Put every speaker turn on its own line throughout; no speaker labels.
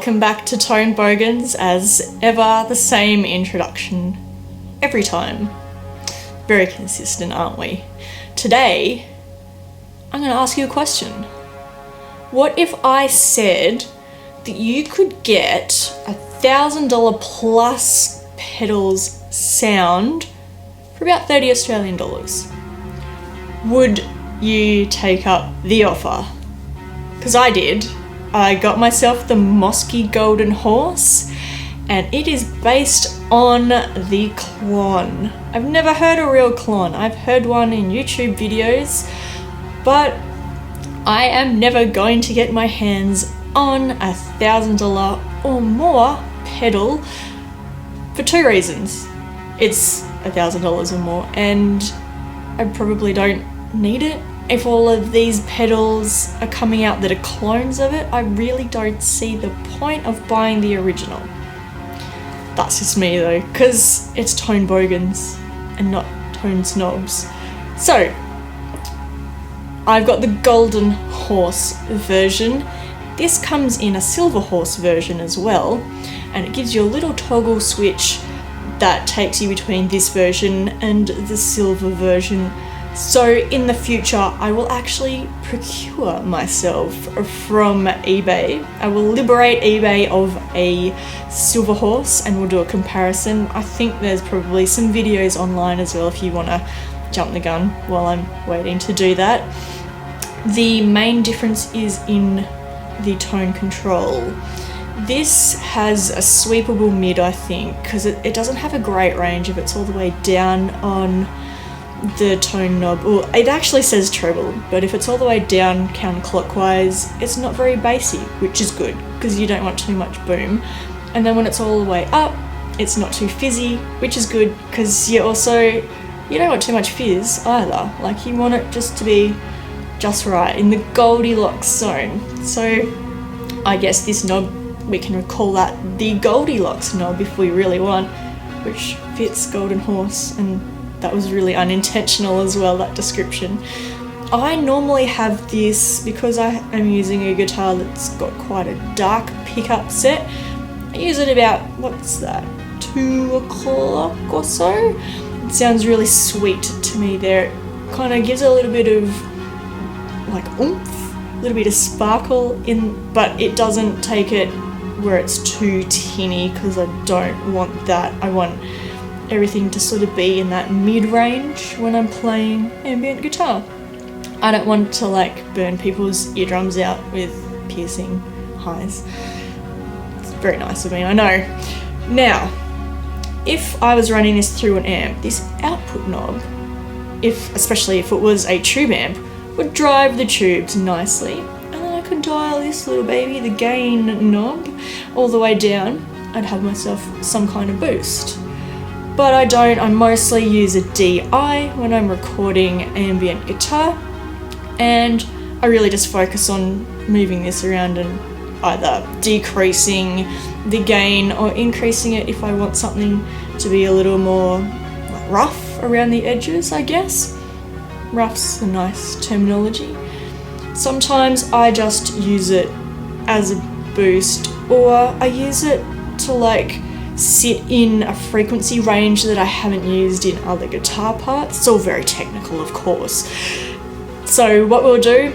welcome back to Tone Bogans. As ever, the same introduction every time. Very consistent, aren't we? Today, I'm going to ask you a question. What if I said that you could get $1,000 plus pedals sound for about 30 Australian dollars? Would you take up the offer? Because I did. I got myself the Mosky Golden Horse, and it is based on the Clon. I've never heard a real Clon. I've heard one in YouTube videos, but I am never going to get my hands on $1,000 or more pedal for two reasons. It's $1,000 or more, and I probably don't need it. If all of these pedals are coming out that are clones of it, I really don't see the point of buying the original. That's just me though, because it's Tone Bogans and not Tone Snobs. So, I've got the Golden Horse version. This comes in a Silver Horse version as well, and it gives you a little toggle switch that takes you between this version and the silver version. So in the future, I will actually procure myself from eBay. I will liberate eBay of a Silver Horse and we'll do a comparison. I think there's probably some videos online as well if you want to jump the gun while I'm waiting to do that. The main difference is in the tone control. This has a sweepable mid, I think, because it doesn't have a great range if it's all the way down on the tone knob. Well, it actually says treble, but if it's all the way down counterclockwise, it's not very bassy, which is good because you don't want too much boom. And then when it's all the way up, it's not too fizzy, which is good because you don't want too much fizz either. Like, you want it just to be just right in the Goldilocks zone. So I guess this knob, we can call that the Goldilocks knob if we really want, which fits Golden Horse, and that was really unintentional as well, that description. I normally have this because I am using a guitar that's got quite a dark pickup set. I use it about, 2 o'clock or so? It sounds really sweet to me there. It kind of gives a little bit of like oomph, a little bit of sparkle in, but it doesn't take it where it's too tinny because I don't want that. I want everything to sort of be in that mid-range when I'm playing ambient guitar. I don't want to burn people's eardrums out with piercing highs. It's very nice of me, I know. Now, if I was running this through an amp, this output knob, especially if it was a tube amp, would drive the tubes nicely, and then I could dial this little baby, the gain knob, all the way down. I'd have myself some kind of boost. But I don't. I mostly use a DI when I'm recording ambient guitar, and I really just focus on moving this around and either decreasing the gain or increasing it if I want something to be a little more rough around the edges, I guess. Rough's a nice terminology. Sometimes I just use it as a boost, or I use it to sit in a frequency range that I haven't used in other guitar parts. It's all very technical, of course. So what we'll do,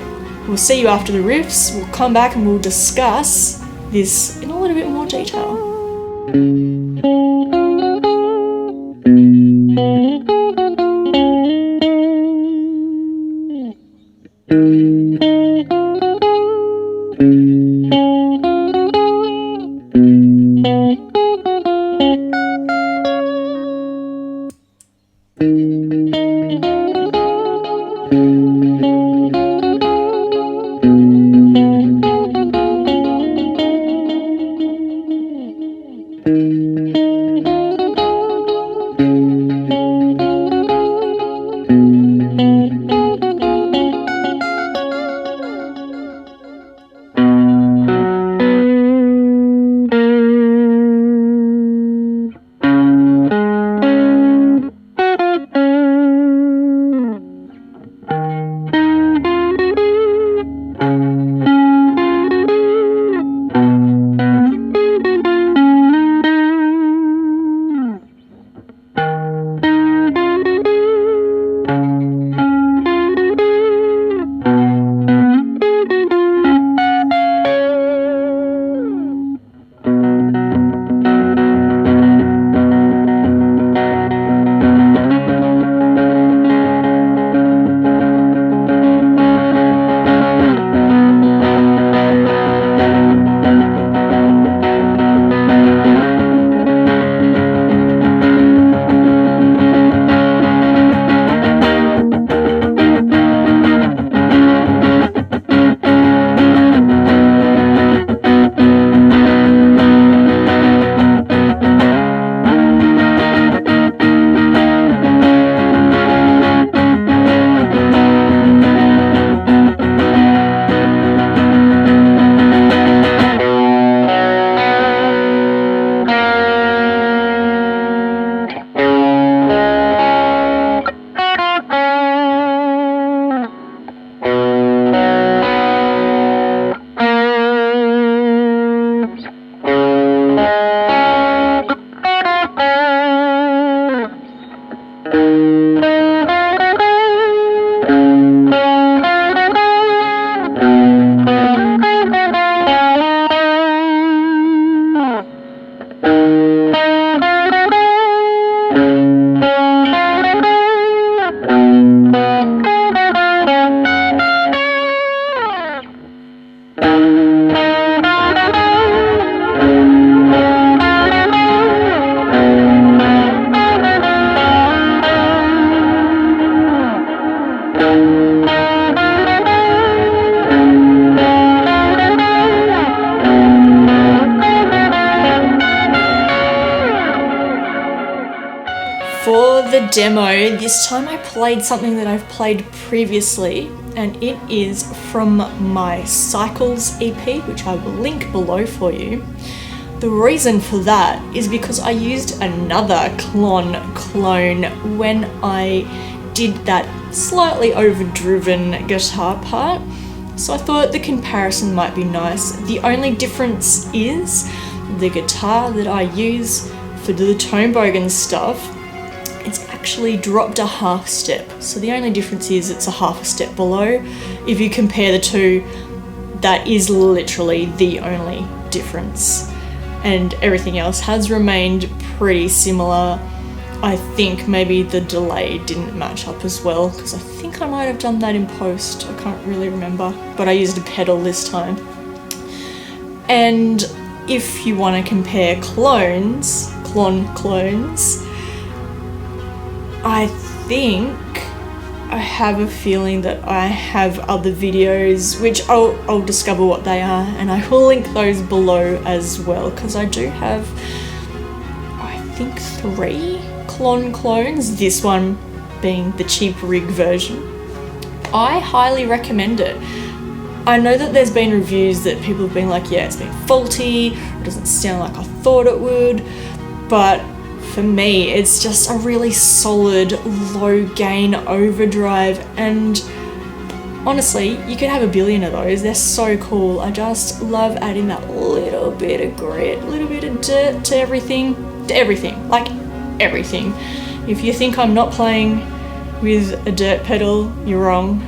we'll see you after the riffs, we'll come back and we'll discuss this in a little bit more detail. For the demo, this time I played something that I've played previously, and it is from my Cycles EP, which I will link below for you. The reason for that is because I used another clone when I did that slightly overdriven guitar part, so I thought the comparison might be nice. The only difference is the guitar that I use for the tone Bogans stuff, it's actually dropped a half step. So the only difference is it's a half a step below. If you compare the two, that is literally the only difference. And everything else has remained pretty similar. I think maybe the delay didn't match up as well, because I think I might have done that in post. I can't really remember, but I used a pedal this time. And if you want to compare clones, I think I have a feeling that I have other videos, which I'll discover what they are, and I will link those below as well, because I do have, I think, 3 clones, this one being the cheap rig version. I highly recommend it. I know that there's been reviews that people have been like, yeah, it's been faulty, it doesn't sound like I thought it would, but for me, it's just a really solid, low gain overdrive, and honestly, you could have a billion of those. They're so cool. I just love adding that little bit of grit, little bit of dirt to everything, like everything. If you think I'm not playing with a dirt pedal, you're wrong.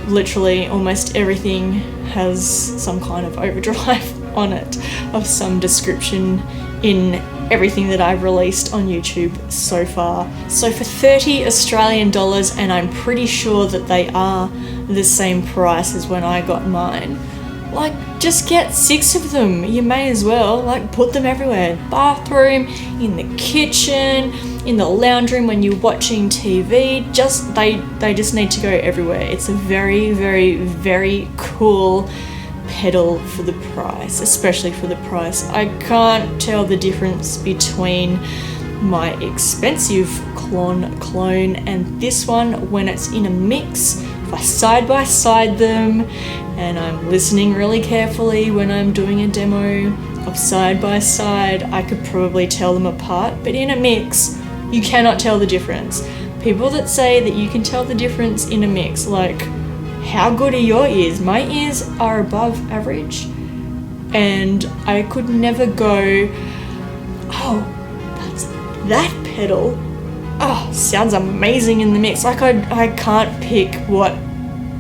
Literally, almost everything has some kind of overdrive on it, of some description in everything that I've released on YouTube so far. So for $30 Australian, and I'm pretty sure that they are the same price as when I got mine, like, just get 6 of them. You may as well, like, put them everywhere. Bathroom, in the kitchen, in the lounge room when you're watching TV. Just they just need to go everywhere. It's a very, very, very cool pedal for the price, especially for the price. I can't tell the difference between my expensive clone and this one when it's in a mix. If I side by side them, and I'm listening really carefully when I'm doing a demo of side by side, I could probably tell them apart, but in a mix, you cannot tell the difference. People that say that you can tell the difference in a mix, like, how good are your ears? My ears are above average, and I could never go, oh, that's that pedal. Oh, sounds amazing in the mix. Like, I can't pick what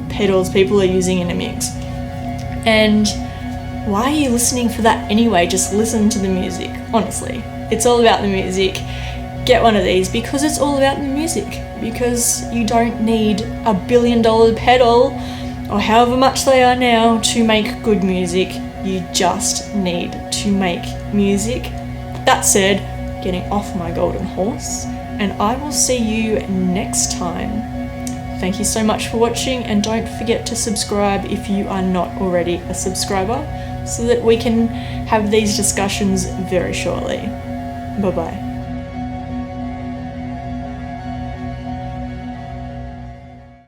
pedals people are using in a mix. And why are you listening for that anyway? Just listen to the music, honestly. It's all about the music. Get one of these because it's all about the music. Because you don't need a $1 billion pedal, or however much they are now, to make good music. You just need to make music. That said, getting off my golden horse, and I will see you next time. Thank you so much for watching, and don't forget to subscribe if you are not already a subscriber, so that we can have these discussions very shortly. Bye bye.